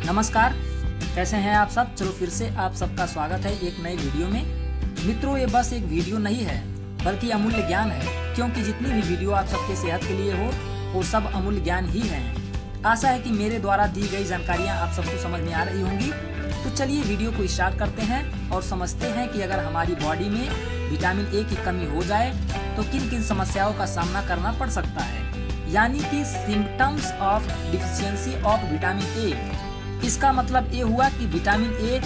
नमस्कार, कैसे हैं आप सब। चलो फिर से आप सबका स्वागत है एक नए वीडियो में। मित्रों, ये बस एक वीडियो नहीं है बल्कि अमूल्य ज्ञान है, क्योंकि जितनी भी वीडियो आप सबके सेहत के लिए हो वो सब अमूल्य ज्ञान ही हैं। आशा है कि मेरे द्वारा दी गई जानकारियाँ आप सबको समझ में आ रही होंगी। तो चलिए वीडियो को स्टार्ट करते हैं और समझते हैं कि अगर हमारी बॉडी में विटामिन ए की कमी हो जाए तो किन किन समस्याओं का सामना करना पड़ सकता है, यानी कि symptoms of deficiency of vitamin A. इसका मतलब ये हुआ कि विटामिन ए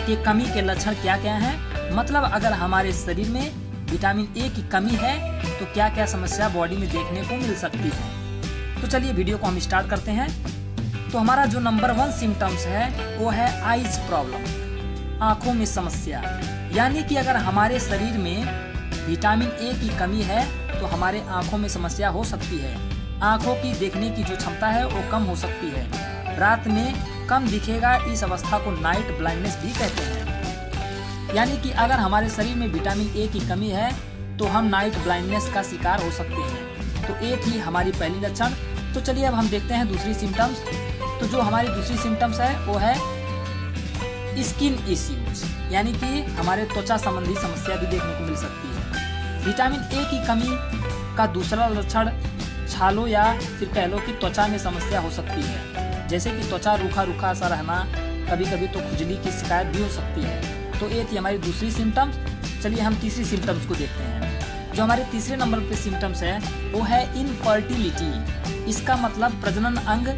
के कमी के लक्षण क्या क्या हैं। मतलब अगर हमारे शरीर में विटामिन ए की कमी है तो क्या क्या समस्या बॉडी में देखने को मिल सकती है। तो चलिए वीडियो को हम स्टार्ट करते हैं। तो हमारा जो नंबर 1 सिम्टम्स है वो है आईज प्रॉब्लम, आंखों में समस्या। यानी कि अगर हमारे शरीर में विटामिन ए की कमी है तो हमारे आंखों में समस्या हो सकती है। आंखों की देखने की जो क्षमता है वो कम हो सकती है, रात में कम दिखेगा। इस अवस्था को नाइट ब्लाइंडनेस भी कहते हैं। यानी कि अगर हमारे शरीर में विटामिन ए की कमी है तो हम नाइट ब्लाइंडनेस का शिकार हो सकते हैं। तो ये थी हमारी पहली लक्षण। तो चलिए अब हम देखते हैं दूसरी सिम्टम्स। तो जो हमारी दूसरी सिम्टम्स है वो है स्किन इश्यूज, यानी कि हमारे त्वचा संबंधी समस्या भी देखने को मिल सकती है। विटामिन ए की कमी का दूसरा लक्षण छालों या फिर कह लो कि त्वचा में समस्या हो सकती है, जैसे कि त्वचा रूखा रूखा सा रहना, कभी कभी तो खुजली की शिकायत भी हो सकती है। तो ये थी हमारी दूसरी सिम्टम्स। चलिए हम तीसरी सिम्टम्स को देखते हैं। जो हमारे तीसरे नंबर पे सिम्टम्स है वो है इनफर्टिलिटी। इसका मतलब प्रजनन अंग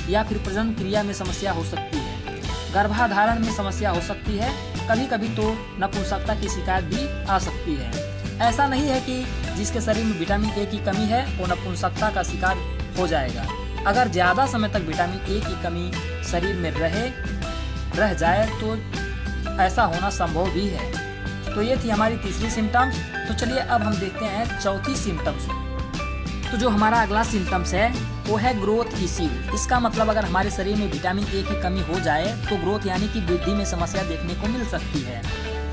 या फिर प्रजनन क्रिया में समस्या हो सकती है, गर्भाधारण में समस्या हो सकती है, कभी कभी तो नपुंसकता की शिकायत भी आ सकती है। ऐसा नहीं है कि जिसके शरीर में विटामिन ए की कमी है वो नपुंसकता का शिकार हो जाएगा। अगर ज़्यादा समय तक विटामिन ए की कमी शरीर में रह जाए तो ऐसा होना संभव भी है। तो ये थी हमारी तीसरी सिम्टम्स। तो चलिए अब हम देखते हैं चौथी सिम्टम्स। तो जो हमारा अगला सिम्टम्स है वो है ग्रोथ इश्यू। इसका मतलब अगर हमारे शरीर में विटामिन ए की कमी हो जाए तो ग्रोथ यानी कि वृद्धि में समस्या देखने को मिल सकती है।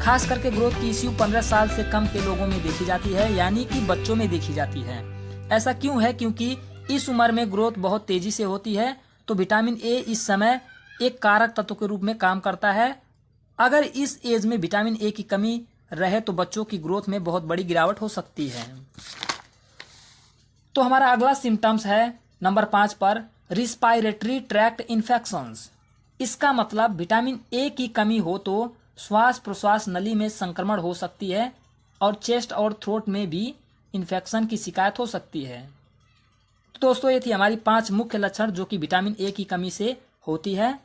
खास करके ग्रोथ की इश्यू 15 साल से कम के लोगों में देखी जाती है, यानी कि बच्चों में देखी जाती है। ऐसा क्यों है? क्योंकि इस उम्र में ग्रोथ बहुत तेजी से होती है। तो विटामिन ए इस समय एक कारक तत्व के रूप में काम करता है। अगर इस एज में विटामिन ए की कमी रहे तो बच्चों की ग्रोथ में बहुत बड़ी गिरावट हो सकती है। तो हमारा अगला सिम्टम्स है नंबर 5 पर रिस्पायरेटरी ट्रैक्ट इन्फेक्शंस। इसका मतलब विटामिन ए की कमी हो तो श्वास प्रश्वास नली में संक्रमण हो सकती है और चेस्ट और थ्रोट में भी इन्फेक्शन की शिकायत हो सकती है। तो दोस्तों ये थी हमारी 5 मुख्य लक्षण जो कि विटामिन ए की कमी से होती है।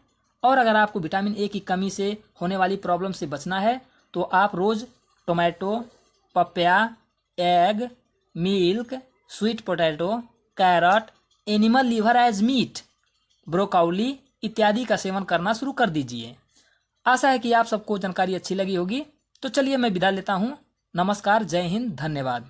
और अगर आपको विटामिन ए की कमी से होने वाली प्रॉब्लम से बचना है तो आप रोज tomato, papaya, egg, milk, sweet potato, carrot, animal liver as meat, broccoli इत्यादि का सेवन करना शुरू कर दीजिए। आशा है कि आप सबको जानकारी अच्छी लगी होगी। तो चलिए मैं विदा लेता हूँ। नमस्कार, जय हिंद, धन्यवाद।